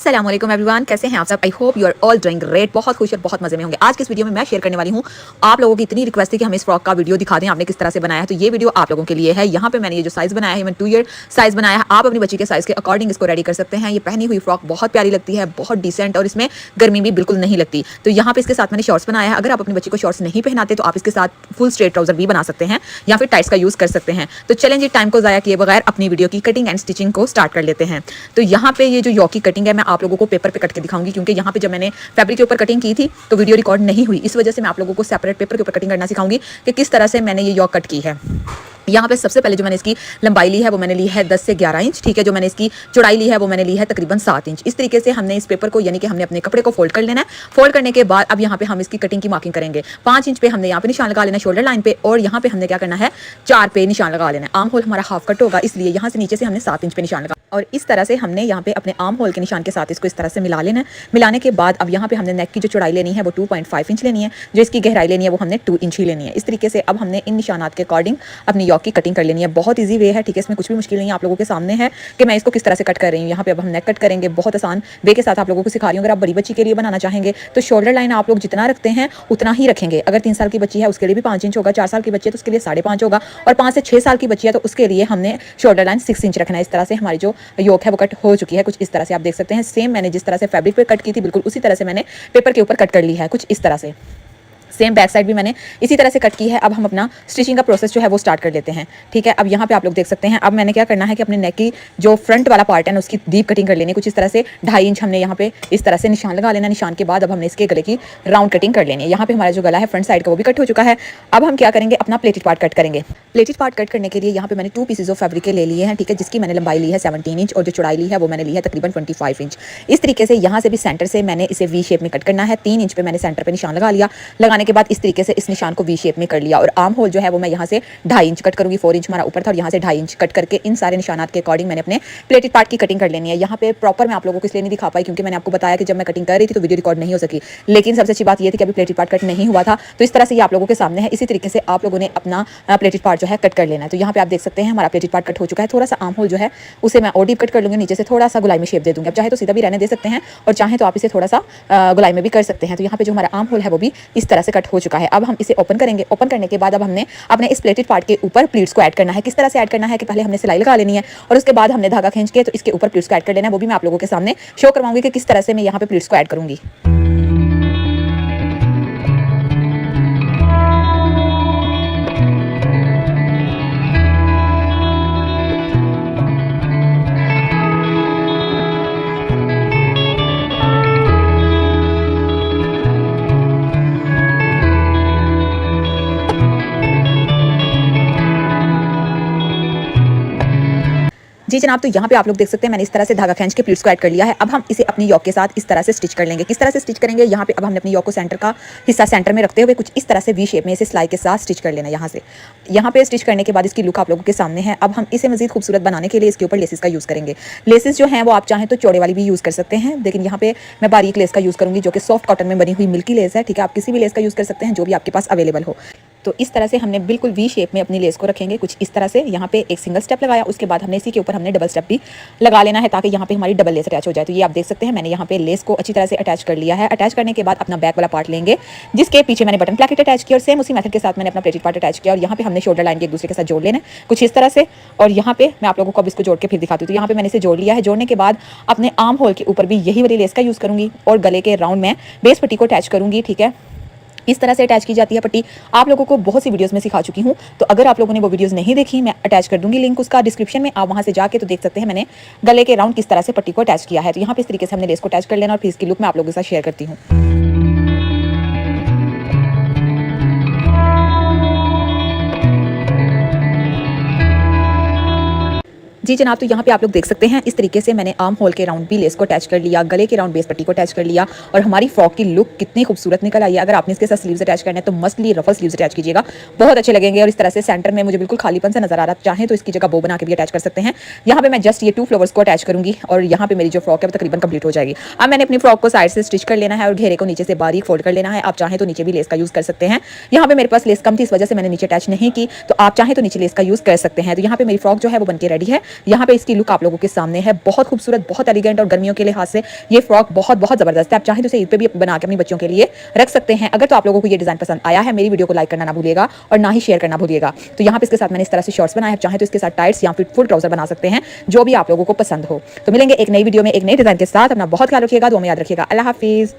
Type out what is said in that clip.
अस्सलाम वालेकुम एवरीवन, कैसे हैं आप सब। I hope you are all doing great. बहुत खुश और बहुत मजे में होंगे। आज के इस वीडियो में मैं शेयर करने वाली हूं, आप लोगों की इतनी रिक्वेस्ट थी कि हमें इस फ्रॉक का वीडियो दिखा दें, आपने किस तरह से बनाया है, तो ये वीडियो आप लोगों के लिए है। यहाँ पे मैंने ये जो साइज बनाया है, मैंने 2 ईयर साइज बनाया है। आप अपनी बच्ची के साइज के अकॉर्डिंग इसको रेडी कर सकते हैं। ये पहनी हुई फ्रॉक बहुत प्यारी लगती है, बहुत डिसेंट, और इसमें गर्मी भी बिल्कुल नहीं लगती। तो यहाँ पे इसके साथ मैंने शॉर्ट्स बनाया है। अगर आप अपनी बच्ची को शॉर्ट्स नहीं पहनाते तो आप इसके साथ फुल स्ट्रेट ट्राउजर भी बना सकते हैं या फिर टाइट्स का यूज कर सकते हैं। तो चलें जी, टाइम को जाया किए बगैर अपनी वीडियो की कटिंग एंड स्टिचिंग को स्टार्ट कर लेते हैं। तो यहाँ पे ये जो यॉक की कटिंग है, मैं आप लोगों को पेपर पे कट के दिखाऊंगी, क्योंकि यहाँ पे जब मैंने फैब्रिक के ऊपर कटिंग की थी तो वीडियो रिकॉर्ड नहीं हुई। इस वजह से मैं आप लोगों को सेपरेट पेपर के ऊपर कटिंग करना सिखाऊंगी कि किस तरह से मैंने ये यॉक कट की है। यहाँ पे सबसे पहले जो मैंने इसकी लंबाई ली है वो मैंने ली है 10 से 11 इंच, ठीक है। जो मैंने इसकी चौड़ाई ली है वो मैंने ली है तकरीबन 7 इंच। इस तरीके से हमने इस पेपर को, यानी कि हमने अपने कपड़े को फोल्ड कर लेना है। फोल्ड करने के बाद अब यहाँ पे हम इसकी कटिंग की मार्किंग करेंगे। 5 इंच पे हमने यहाँ पे निशान लगा लेना शोल्डर लाइन पे, और यहाँ पे हमने क्या करना है, 4 पे निशान लगा लेना है। आर्म होल हमारा हाफ कट होगा, इसलिए यहाँ से नीचे से हमने 7 इंच पे निशान लगा, और इस तरह से हमने यहाँ पे अपने आर्म होल के निशान के साथ इसको इस तरह से मिला लेना है। मिलाने के बाद अब यहाँ पे हमने नेक की जो चौड़ाई लेनी है वो 2.5 इंच लेनी है, जो इसकी गहराई लेनी है वो हमने 2 इंच ही लेनी है। इस तरीके से अब हमने इन निशानात के अकॉर्डिंग अपनी यॉक की कटिंग कर लेनी है। बहुत ईजी वे है, ठीक है, इसमें कुछ भी मुश्किल नहीं है। आप लोगों के सामने है कि मैं इसको किस तरह से कट कर रही हूँ। यहाँ पे अब हम नेक कट करेंगे, बहुत आसान वे के साथ आप लोगों को सिखा रही हूँ। अगर आप बड़ी बच्ची के लिए बनाना चाहेंगे तो शोल्डर लाइन आप लोग जितना रखते हैं उतना ही रखेंगे। अगर 3 साल की बच्ची है उसके लिए भी 5 इंच होगा, 4 साल की बच्ची है तो उसके लिए 5.5 होगा, और 5 से 6 साल की बच्ची है तो उसके लिए हमने शोल्डर लाइन 6 इंच रखना है। इस तरह से हमारी जो योक है वो कट हो चुकी है। कुछ इस तरह से आप देख सकते हैं। सेम मैंने जिस तरह से फैब्रिक पे कट की थी बिल्कुल उसी तरह से मैंने पेपर के ऊपर कट कर ली है, कुछ इस तरह से। सेम बैक साइड भी मैंने इसी तरह से कट की है। अब हम अपना स्टिचिंग का प्रोसेस जो है वो स्टार्ट कर लेते हैं, ठीक है। अब यहाँ पे आप लोग देख सकते हैं, अब मैंने क्या करना है कि अपने नेक की जो फ्रंट वाला पार्ट है ना उसकी डीप कटिंग कर लेनी है। कुछ इस तरह से 2.5 इंच हमने यहाँ पे इस तरह से निशान लगा लेना। निशान के बाद अब हमने इसके गले की राउंड कटिंग कर लेनी है। यहाँ पे हमारा जो गला है फ्रंट साइड का वो भी कट हो चुका है। अब हम क्या करेंगे, अपना प्लेटेड पार्ट कट करेंगे। प्लेटेड पार्ट कट करने के लिए यहाँ पे मैंने 2 पीसेज ऑफ फैब्रिक के ले लिए हैं, ठीक है, जिसकी मैंने लंबाई ली है 17 इंच और जो चौड़ाई ली है वो मैंने ली है तकरीबन 25 इंच। इस तरीके से यहाँ से भी सेंटर से मैंने इसे वी शेप में कट करना है। 3 इंच पे मैंने सेंटर पे निशान लगा लिया। लगाने के बाद इस तरीके से इस निशान को वी शेप में कर लिया, और आर्म होल जो है वो मैं यहाँ से 2.5 इंच कट करूंगी। 4 इंच हमारा ऊपर था और यहाँ से 2.5 इंच कट करके इन सारे निशानात के अकॉर्डिंग मैंने अपने प्लेटेड पार्ट की कटिंग कर लेनी है। यहाँ पे प्रॉपर मैं आप लोगों को इसलिए नहीं दिखा पाई क्योंकि मैंने आपको बताया कि जब मैं कटिंग कर रही थी तो वीडियो रिकॉर्ड नहीं हो सकी। लेकिन सबसे अच्छी बात ये थी कि अभी प्लेटेड पार्ट कट नहीं हुआ था, तो इस तरह से ये आप लोगों के सामने है। इसी तरीके से आप लोगों ने अपना प्लेटेड पार्ट जो है कट कर लेना है। तो यहाँ पे आप देख सकते हैं हमारा प्लेटेड पार्ट कट हो चुका है। थोड़ा सा आर्म होल जो है उसे मैं और डीप कट कर लूंगी, नीचे से थोड़ा सा गुलाई में शेप दे दूंगी। अब चाहे तो सीधा भी रहने दे सकते हैं और चाहे तो आप इसे थोड़ा सा गुलाई में भी कर सकते हैं। तो यहाँ पे जो हमारा आर्म होल है वो भी इस तरह से कट हो चुका है। अब हम इसे ओपन करेंगे। ओपन करने के बाद अब हमने अपने इस प्लेटेड पार्ट के ऊपर प्लीट्स को ऐड करना है। किस तरह से ऐड करना है कि पहले हमने सिलाई लगा लेनी है और उसके बाद हमने धागा खींच के तो इसके ऊपर प्लीट्स को ऐड कर लेना है। वो भी मैं आप लोगों के सामने शो करवाऊंगी कि किस तरह से मैं यहाँ पे प्लीट्स को ऐड करूंगी। जी जनाब, तो यहाँ पे आप लोग देख सकते हैं मैंने इस तरह से धागा खींच के प्लीट्स को ऐड कर लिया है। अब हम इसे अपनी यॉक के साथ इस तरह से स्टिच कर लेंगे। किस तरह से स्टिच करेंगे, यहाँ पे अब हमने अपनी यॉक को सेंटर का हिस्सा सेंटर में रखते हुए कुछ इस तरह से वी शेप में इसे सिलाई के साथ स्टिच कर लेना। यहाँ से यहाँ पे स्टिच करने के बाद इसकी लुक आप लोगों के सामने है। अब हम इसे मजीद खूबसूरत बनाने के लिए इसके ऊपर लेसेस का यूज़ करेंगे। लेसेस जो हैं वो आप चाहें तो चौड़े वाली भी यूज़ कर सकते हैं, लेकिन यहाँ पे मैं बारीक लेस का यूज़ करूँगी जो कि सॉफ्ट कॉटन में बनी हुई मिल्की लेस है, ठीक है। आप किसी भी लेस का यूज़ कर सकते हैं जो भी आपके पास अवेलेबल हो। तो इस तरह से हमने बिल्कुल वी शेप में अपनी लेस को रखेंगे। कुछ इस तरह से यहाँ पे एक सिंगल स्टेप लगाया, उसके बाद हमने इसी के ऊपर हमने डबल स्टेप भी लगा लेना है ताकि यहाँ पे हमारी डबल लेस अटैच हो जाए। तो ये आप देख सकते हैं मैंने यहाँ पे लेस को अच्छी तरह से अटैच कर लिया है। अटैच करने के बाद अपना बैक वाला पार्ट लेंगे जिसके पीछे मैंने बटन प्लेकेट अटैच किया, और सेम उसी मेथड के साथ मैंने अपना प्लेटेड पार्ट अटैच किया, और यहाँ पे हमने शोल्डर लाइन के एक दूसरे के साथ जोड़ लेना है कुछ इस तरह से। और यहाँ पे मैं आप लोगों को अब इसको जोड़ के फिर दिखाती हूँ। तो यहाँ पे मैंने इसे जोड़ लिया है। जोड़ने के बाद अपने आर्म होल के ऊपर भी यही वाली लेस का यूज़ करूँगी और गले के राउंड में बेस पट्टी को अटैच करूँगी, ठीक है। इस तरह से अटैच की जाती है पट्टी। आप लोगों को बहुत सी वीडियोस में सिखा चुकी हूँ, तो अगर आप लोगों ने वो वीडियोस नहीं देखी मैं अटैच कर दूंगी लिंक उसका डिस्क्रिप्शन में, आप वहाँ से जाके तो देख सकते हैं मैंने गले के राउंड किस तरह से पट्टी को अटैच किया है। तो यहाँ पे इस तरीके से हमने लेस को अटैच कर लेना और फिर इसकी लुक मैं आप लोगों के साथ शेयर करती हूँ। जी जनाब, तो यहाँ पे आप लोग देख सकते हैं इस तरीके से मैंने आर्म होल के राउंड भी लेस को अटैच कर लिया, गले के राउंड बेस पट्टी को अटैच कर लिया, और हमारी फ्रॉक की लुक कितनी खूबसूरत निकल आई है। अगर आपने इसके साथ स्लीव्स अटैच करने हैं तो मस्टली रफल स्लीव्स अटैच कीजिएगा, बहुत अच्छे लगेंगे। और इस तरह से सेंटर में मुझे बिल्कुल खालीपन सा नजर आ रहा है, चाहे तो इसकी जगह बो बना के भी अटैच कर सकते हैं। यहाँ पे मैं जस्ट ये 2 फ्लावर्स को अटैच करूंगी और यहाँ पे मेरी जो फ्रॉक है वो तकरीबन कंप्लीट हो जाएगी। अब मैंने अपनी फ्रॉक को साइड से स्टिच कर लेना है और घेरे को नीचे से बारीक फोल्ड कर लेना है। आप चाहें तो नीचे भी लेस का यूज कर सकते हैं। यहाँ पे मेरे पास लेस कम थी, इस वजह से मैंने नीचे अटैच नहीं की, तो आप चाहें तो नीचे लेस का यूज कर सकते हैं। तो यहाँ पे मेरी फ्रॉक जो है वो बनके रेडी है। यहाँ पे इसकी लुक आप लोगों के सामने है, बहुत खूबसूरत, बहुत एलिगेंट और गर्मियों के लिहाज से ये फ्रॉक बहुत बहुत जबरदस्त है। आप चाहें तो इसे ईद पे भी बना के अपनी बच्चों के लिए रख सकते हैं। अगर तो आप लोगों को ये डिजाइन पसंद आया है, मेरी वीडियो को लाइक करना ना भूलिएगा और ना ही शेयर करना भूलिएगा। तो यहाँ पे इसके साथ मैंने इस तरह से शॉर्ट्स बनाए हैं, चाहे तो इसके साथ टाइट्स या फिर फुल ट्राउजर बना सकते हैं, जो भी आप लोगों को पसंद हो। तो मिलेंगे एक नई वीडियो में एक नई डिजाइन के साथ। अपना बहुत ख्याल रखिएगा, दुआ में याद रखिएगा। अल्लाह हाफिज।